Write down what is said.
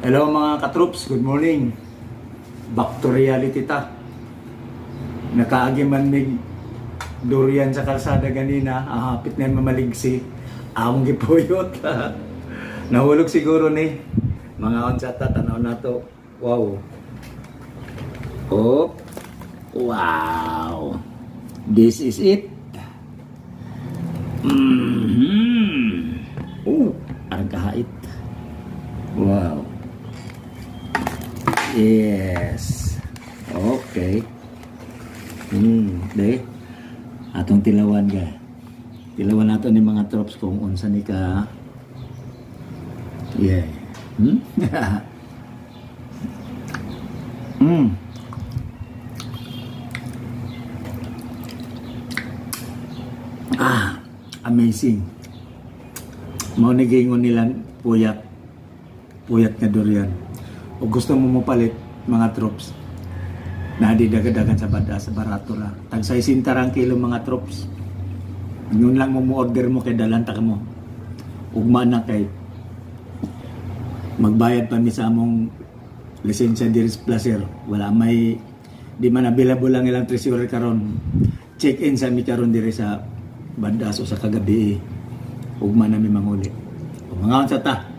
Hello mga katroops, good morning. Back to reality ta. Nakaagi man mig durian sa kalsada ganina, hapit na mamaligsi. Among gipuyot. Nahulog siguro ni mga onsa ta, tanaw na to. Wow. Oh. Wow. This is it. Ang kahait. Wow. Yes. Okay. De. Atong tilawan ga. Tilawan nato ni mga troops kung unsa ni ka. Yeah. Amazing. Mao ni gingon nila puyat nga durian. O gusto mo mapalit mga troops, na di dagadagan sa bada sa barato ra. Tag 60 rang kilo mga troops. Yun lang mo order mo kay dalanta ka mo. Ugma na kay magbayad pa mi sa among lisensya diri sa placer. Wala may di man available lang ilang treasurer karon. Check in sa mi karon diri sa bandas o sa kagabi. Ugma na mi manguli. O mga unsa ta?